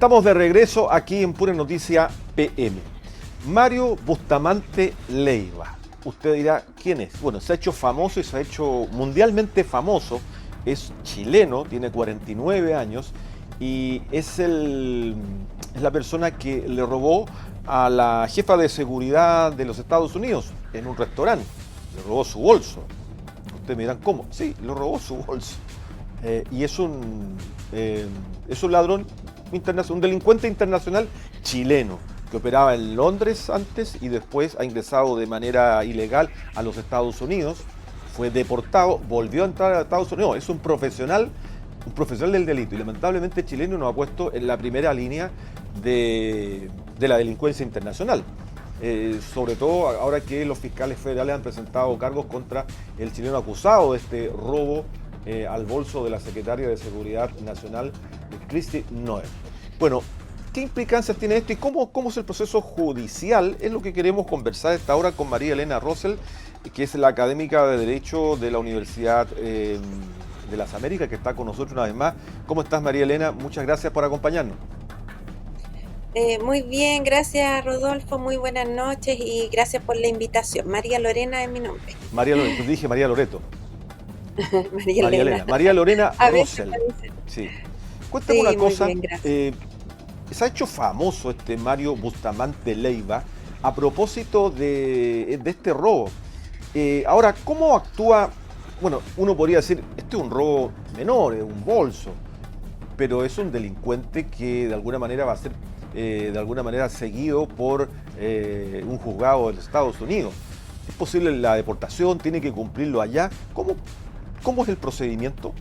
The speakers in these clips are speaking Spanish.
Estamos de regreso aquí en Pura Noticia PM. Mario Bustamante Leiva. Usted dirá, ¿quién es? Bueno, se ha hecho famoso y se ha hecho mundialmente famoso. Es chileno, tiene 49 años y es la persona que le robó a la jefa de seguridad de los Estados Unidos en un restaurante. Le robó su bolso. Ustedes me dirán, ¿cómo? Sí, le robó su bolso. Y es un ladrón internacional, un delincuente internacional chileno que operaba en Londres antes y después ha ingresado de manera ilegal a los Estados Unidos, fue deportado, volvió a entrar a Estados Unidos. Es un profesional del delito y lamentablemente chileno nos ha puesto en la primera línea de la delincuencia internacional. Sobre todo ahora que los fiscales federales han presentado cargos contra el chileno acusado de este robo al bolso de la secretaria de Seguridad Nacional, Kristi Noem. Bueno, ¿qué implicancias tiene esto y cómo es el proceso judicial? Es lo que queremos conversar esta hora con María Elena Rosell, que es la académica de Derecho de la Universidad de las Américas, que está con nosotros una vez más. ¿Cómo estás, María Elena? Muchas gracias por acompañarnos. Muy bien, gracias Rodolfo, muy buenas noches y gracias por la invitación. María Lorena es mi nombre. María Lorena, tú dije María Loreto. María María Elena. Elena. María Lorena A veces Rosell. parece. Sí. Cuéntame Sí, una muy cosa. bien, gracias. Se ha hecho famoso este Mario Bustamante Leiva a propósito de este robo. Ahora, ¿cómo actúa? Bueno, uno podría decir, este es un robo menor, es un bolso, pero es un delincuente que de alguna manera va a ser seguido por un juzgado de los Estados Unidos. ¿Es posible la deportación? ¿Tiene que cumplirlo allá? ¿Cómo es el procedimiento?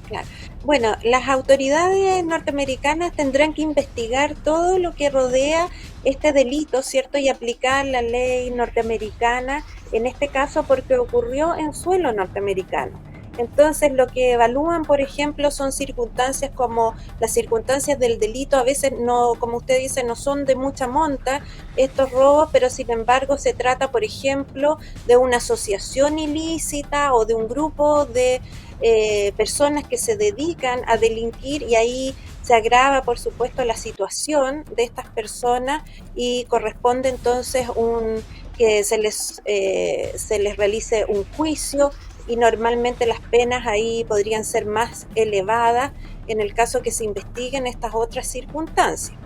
Claro. Bueno, las autoridades norteamericanas tendrán que investigar todo lo que rodea este delito, ¿cierto? Y aplicar la ley norteamericana, en este caso porque ocurrió en suelo norteamericano. Entonces, lo que evalúan, por ejemplo, son circunstancias como las circunstancias del delito, a veces no, como usted dice, no son de mucha monta estos robos, pero sin embargo se trata, por ejemplo, de una asociación ilícita o de un grupo de personas que se dedican a delinquir y ahí se agrava, por supuesto, la situación de estas personas y corresponde entonces que se les realice un juicio y normalmente las penas ahí podrían ser más elevadas en el caso que se investiguen estas otras circunstancias.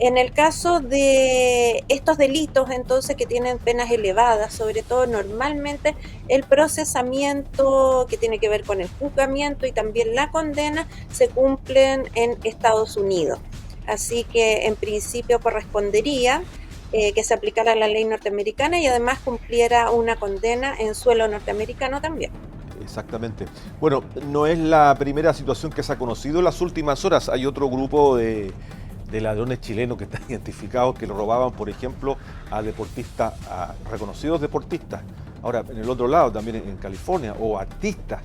En el caso de estos delitos, entonces, que tienen penas elevadas, sobre todo normalmente el procesamiento que tiene que ver con el juzgamiento y también la condena se cumplen en Estados Unidos. Así que en principio correspondería que se aplicara la ley norteamericana y además cumpliera una condena en suelo norteamericano también. Exactamente. Bueno, no es la primera situación que se ha conocido en las últimas horas. Hay otro grupo de ladrones chilenos que están identificados que lo robaban, por ejemplo, a deportistas, a reconocidos deportistas. Ahora, en el otro lado, también en California, o artistas.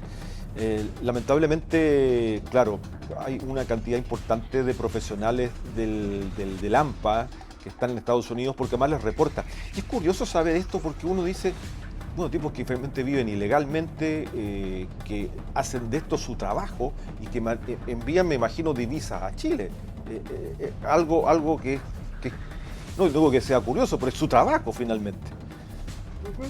Lamentablemente, claro, hay una cantidad importante de profesionales del AMPA que están en Estados Unidos porque más les reporta. Y es curioso saber esto porque uno dice, bueno, tipos que realmente viven ilegalmente, que hacen de esto su trabajo y que envían, me imagino, divisas a Chile. Algo que no digo que sea curioso, pero es su trabajo finalmente. Ujú.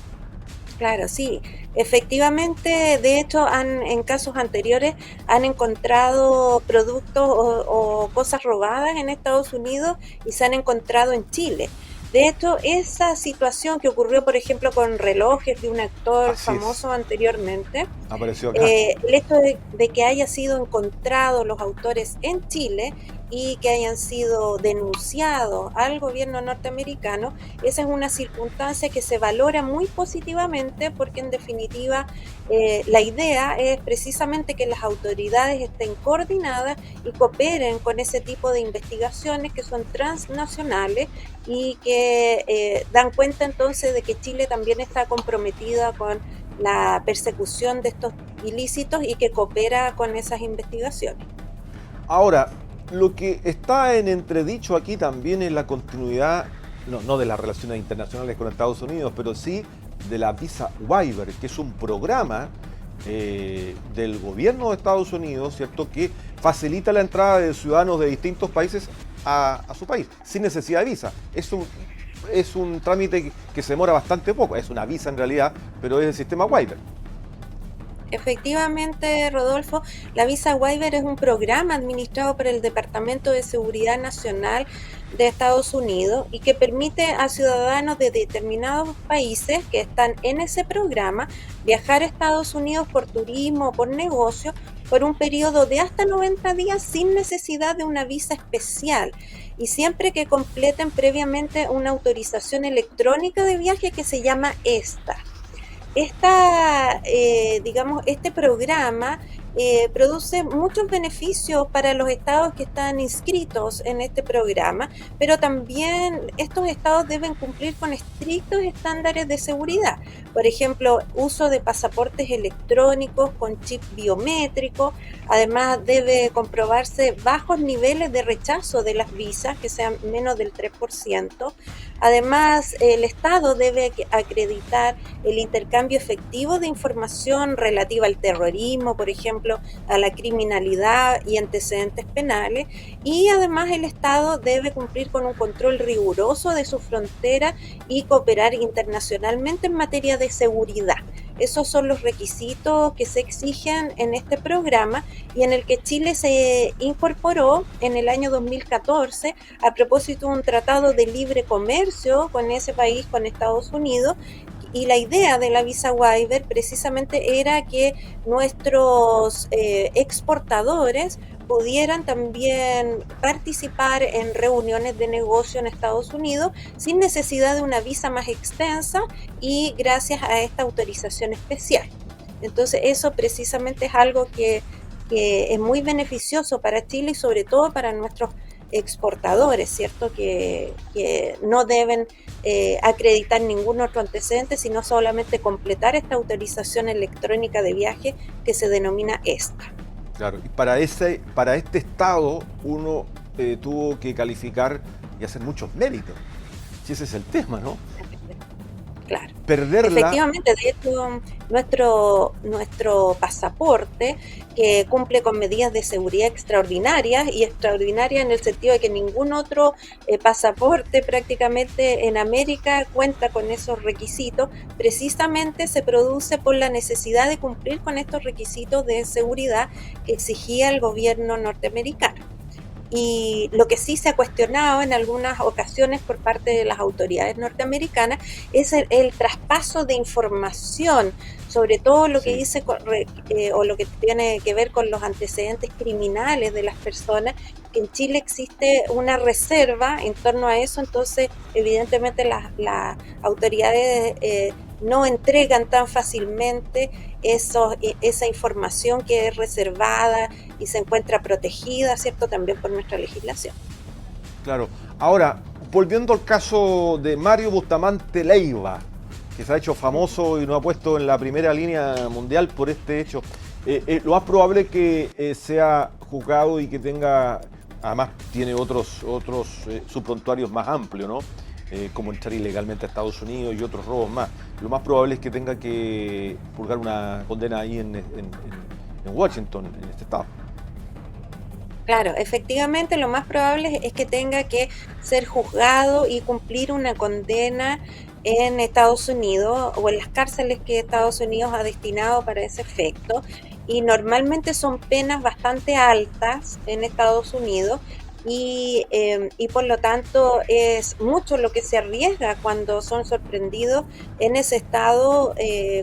Claro, sí, efectivamente, de hecho, en casos anteriores han encontrado productos o cosas robadas en Estados Unidos y se han encontrado en Chile. De hecho, esa situación que ocurrió, por ejemplo, con relojes de un actor Así es, famoso anteriormente, apareció acá. el hecho de que haya sido encontrado los autores en Chile y que hayan sido denunciados al gobierno norteamericano, esa es una circunstancia que se valora muy positivamente porque en definitiva la idea es precisamente que las autoridades estén coordinadas y cooperen con ese tipo de investigaciones que son transnacionales y que dan cuenta entonces de que Chile también está comprometida con la persecución de estos ilícitos y que coopera con esas investigaciones. Ahora, lo que está en entredicho aquí también es la continuidad, no de las relaciones internacionales con Estados Unidos, pero sí de la visa waiver, que es un programa del gobierno de Estados Unidos, ¿cierto?, que facilita la entrada de ciudadanos de distintos países a su país, sin necesidad de visa. Es un trámite que se demora bastante poco, es una visa en realidad, pero es el sistema waiver. Efectivamente, Rodolfo, la visa waiver es un programa administrado por el Departamento de Seguridad Nacional de Estados Unidos y que permite a ciudadanos de determinados países que están en ese programa viajar a Estados Unidos por turismo o por negocio por un periodo de hasta 90 días sin necesidad de una visa especial y siempre que completen previamente una autorización electrónica de viaje que se llama ESTA. Este programa produce muchos beneficios para los estados que están inscritos en este programa, pero también estos estados deben cumplir con estrictos estándares de seguridad. Por ejemplo, uso de pasaportes electrónicos con chip biométrico. Además, debe comprobarse bajos niveles de rechazo de las visas, que sean menos del 3%. Además, el Estado debe acreditar el intercambio efectivo de información relativa al terrorismo, por ejemplo, a la criminalidad y antecedentes penales. Y además el Estado debe cumplir con un control riguroso de su frontera y cooperar internacionalmente en materia de seguridad. Esos son los requisitos que se exigen en este programa y en el que Chile se incorporó en el año 2014 a propósito de un tratado de libre comercio con ese país, con Estados Unidos. Y la idea de la visa waiver precisamente era que nuestros exportadores pudieran también participar en reuniones de negocio en Estados Unidos sin necesidad de una visa más extensa y gracias a esta autorización especial. Entonces eso precisamente es algo que es muy beneficioso para Chile y sobre todo para nuestros exportadores, ¿cierto? Que no deben acreditar ningún otro antecedente, sino solamente completar esta autorización electrónica de viaje que se denomina ESTA. Claro, y para este estado uno tuvo que calificar y hacer muchos méritos. Si ese es el tema, ¿no? Claro. Perderla. Efectivamente, de hecho, nuestro pasaporte, que cumple con medidas de seguridad extraordinarias, y extraordinarias en el sentido de que ningún otro pasaporte prácticamente en América cuenta con esos requisitos, precisamente se produce por la necesidad de cumplir con estos requisitos de seguridad que exigía el gobierno norteamericano. Y lo que sí se ha cuestionado en algunas ocasiones por parte de las autoridades norteamericanas es el traspaso de información, sobre todo lo que dice o lo que tiene que ver con los antecedentes criminales de las personas, que en Chile existe una reserva en torno a eso, entonces evidentemente las autoridades no entregan tan fácilmente esa información que es reservada y se encuentra protegida, ¿cierto? También por nuestra legislación. Claro. Ahora, volviendo al caso de Mario Bustamante Leiva, que se ha hecho famoso y nos ha puesto en la primera línea mundial por este hecho, lo más probable es que sea juzgado y que tenga, además tiene otros subprontuarios más amplios, ¿no? Como entrar ilegalmente a Estados Unidos y otros robos más. Lo más probable es que tenga que purgar una condena ahí en Washington, en este estado. Claro, efectivamente lo más probable es que tenga que ser juzgado y cumplir una condena en Estados Unidos o en las cárceles que Estados Unidos ha destinado para ese efecto. Y normalmente son penas bastante altas en Estados Unidos y por lo tanto es mucho lo que se arriesga cuando son sorprendidos en ese estado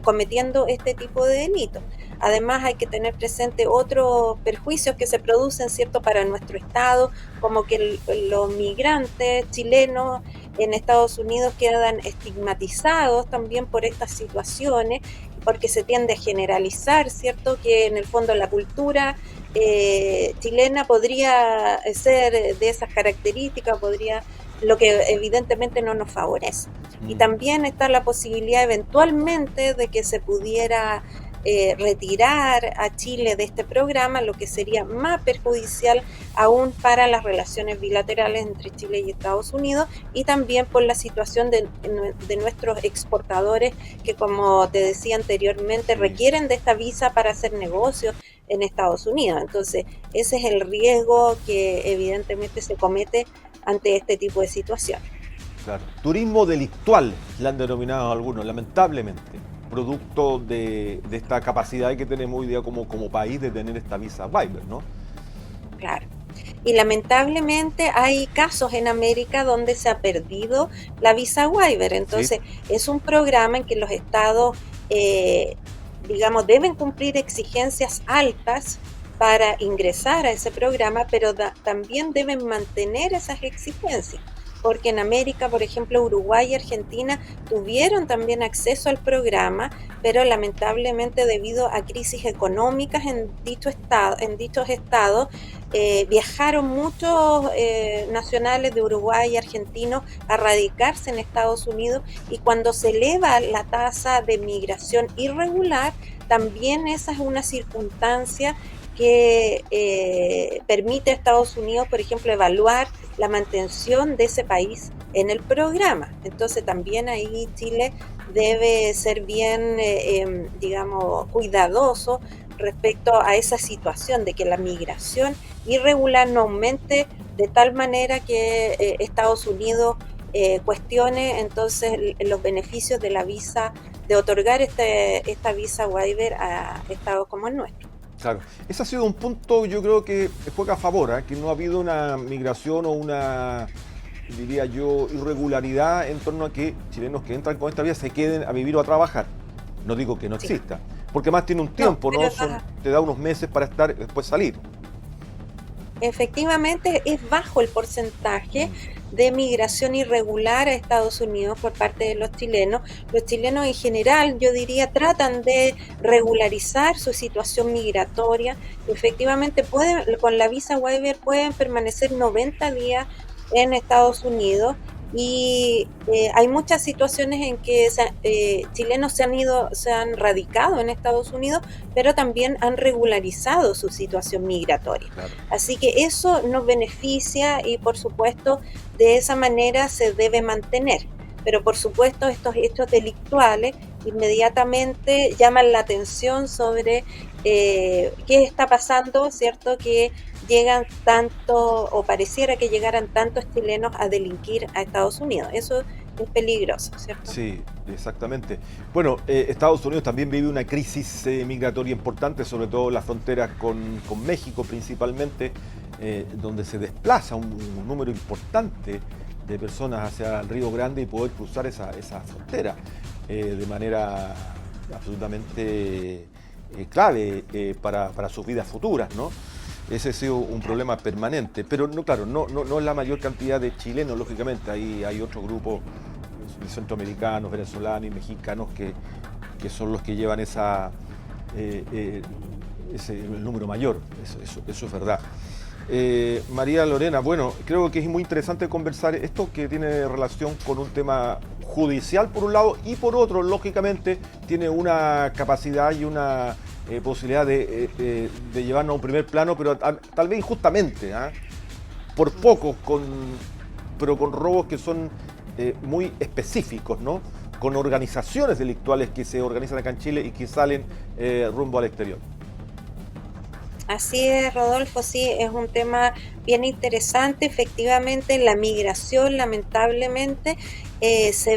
cometiendo este tipo de delitos. Además hay que tener presente otros perjuicios que se producen, ¿cierto?, para nuestro estado, como que los migrantes chilenos en Estados Unidos quedan estigmatizados también por estas situaciones, porque se tiende a generalizar, ¿cierto?, que en el fondo la cultura chilena podría ser de esas características, lo que evidentemente no nos favorece. Y también está la posibilidad eventualmente de que se pudiera retirar a Chile de este programa, lo que sería más perjudicial aún para las relaciones bilaterales entre Chile y Estados Unidos, y también por la situación de nuestros exportadores que, como te decía anteriormente, Sí, requieren de esta visa para hacer negocios en Estados Unidos. Entonces, ese es el riesgo que evidentemente se comete ante este tipo de situaciones. claro. Turismo delictual, le han denominado algunos, lamentablemente, producto de esta capacidad que tenemos hoy día como país de tener esta visa waiver, ¿no? Claro. Y lamentablemente hay casos en América donde se ha perdido la visa waiver. Sí, Entonces, es un programa en que los estados, eh, digamos, deben cumplir exigencias altas para ingresar a ese programa, pero también deben mantener esas exigencias. Porque en América, por ejemplo, Uruguay y Argentina tuvieron también acceso al programa, pero lamentablemente debido a crisis económicas en dichos estados, viajaron muchos nacionales de Uruguay y argentinos a radicarse en Estados Unidos, y cuando se eleva la tasa de migración irregular, también esa es una circunstancia que permite a Estados Unidos, por ejemplo, evaluar la mantención de ese país en el programa. Entonces también ahí Chile debe ser bien, digamos, cuidadoso respecto a esa situación de que la migración irregular no aumente de tal manera que Estados Unidos cuestione entonces los beneficios de la visa, de otorgar esta visa waiver a estados como el nuestro. claro. Ese ha sido un punto, yo creo que juega a favor, ¿eh? Que no ha habido una migración o una, diría yo, irregularidad en torno a que chilenos que entran con esta vía se queden a vivir o a trabajar. No digo que no Sí. exista, porque más tiene un No, tiempo, pero ¿no? Te da unos meses para estar y después salir. efectivamente es bajo el porcentaje Mm, de migración irregular a Estados Unidos por parte de los chilenos. Los chilenos en general, yo diría, tratan de regularizar su situación migratoria. Efectivamente, con la visa waiver pueden permanecer 90 días en Estados Unidos, y hay muchas situaciones en que chilenos se han radicado en Estados Unidos, pero también han regularizado su situación migratoria. claro. Así que eso nos beneficia y por supuesto de esa manera se debe mantener. Pero por supuesto estos hechos delictuales inmediatamente llaman la atención sobre qué está pasando, ¿cierto? Que llegan tanto, o pareciera que llegaran tantos chilenos a delinquir a Estados Unidos. Eso es peligroso, ¿cierto? Sí, exactamente. Bueno, Estados Unidos también vive una crisis migratoria importante, sobre todo en las fronteras con México principalmente, donde se desplaza un número importante de personas hacia el Río Grande y poder cruzar esa frontera de manera absolutamente clave para sus vidas futuras, ¿no? Ese ha sido un Claro. problema permanente, pero no, claro, no es la mayor cantidad de chilenos, lógicamente, ahí hay otro grupo de centroamericanos, venezolanos y mexicanos que son los que llevan el número mayor, eso es verdad. María Lorena, bueno, creo que es muy interesante conversar esto que tiene relación con un tema judicial por un lado y por otro, lógicamente, tiene una capacidad y una posibilidad de llevarnos a un primer plano, pero tal vez injustamente, ¿ah? Por poco, pero con robos que son muy específicos, ¿no? Con organizaciones delictuales que se organizan acá en Chile y que salen rumbo al exterior. Así es, Rodolfo, sí, es un tema bien interesante. Efectivamente, la migración, lamentablemente, es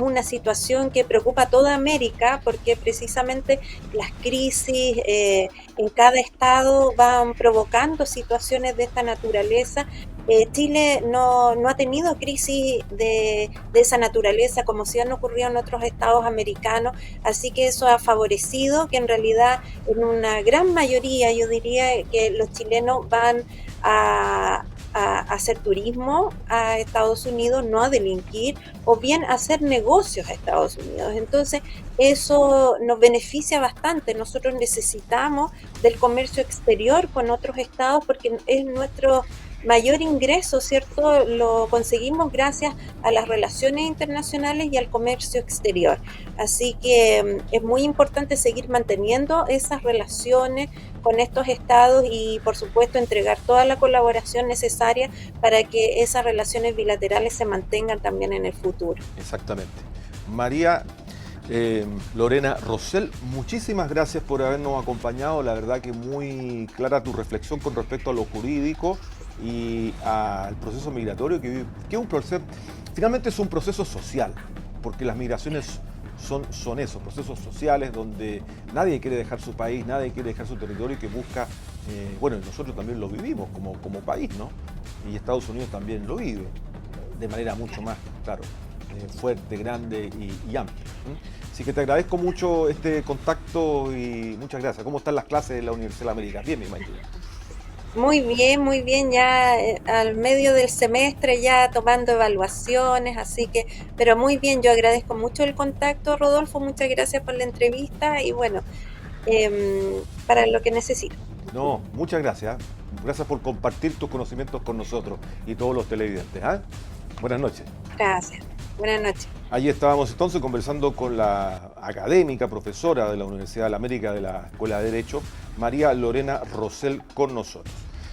una situación que preocupa a toda América, porque precisamente las crisis en cada estado van provocando situaciones de esta naturaleza. Chile no ha tenido crisis de esa naturaleza como sí han ocurrido en otros estados americanos, así que eso ha favorecido que en realidad en una gran mayoría, yo diría que los chilenos van a hacer turismo a Estados Unidos, no a delinquir, o bien a hacer negocios a Estados Unidos. Entonces, eso nos beneficia bastante. Nosotros necesitamos del comercio exterior con otros estados porque es mayor ingreso, ¿cierto? Lo conseguimos gracias a las relaciones internacionales y al comercio exterior. Así que es muy importante seguir manteniendo esas relaciones con estos estados y, por supuesto, entregar toda la colaboración necesaria para que esas relaciones bilaterales se mantengan también en el futuro. Exactamente. María Lorena Rosell, muchísimas gracias por habernos acompañado. La verdad que muy clara tu reflexión con respecto a lo jurídico y al proceso migratorio, que es un proceso, finalmente es un proceso social, porque las migraciones son esos procesos sociales donde nadie quiere dejar su país, nadie quiere dejar su territorio y que busca, bueno, nosotros también lo vivimos como país, ¿no? Y Estados Unidos también lo vive de manera mucho más, claro, fuerte, grande y amplia. Así que te agradezco mucho este contacto y muchas gracias. ¿Cómo están las clases de la Universidad de América? Bien, me imagino. Muy bien, ya al medio del semestre ya tomando evaluaciones, así que, pero muy bien, yo agradezco mucho el contacto, Rodolfo, muchas gracias por la entrevista y bueno, para lo que necesito. No, muchas gracias. Gracias por compartir tus conocimientos con nosotros y todos los televidentes. ¿Ah? Buenas noches. Gracias. Buenas noches. Allí estábamos entonces conversando con la académica, profesora de la Universidad de la América de la Escuela de Derecho, María Lorena Rosell, con nosotros.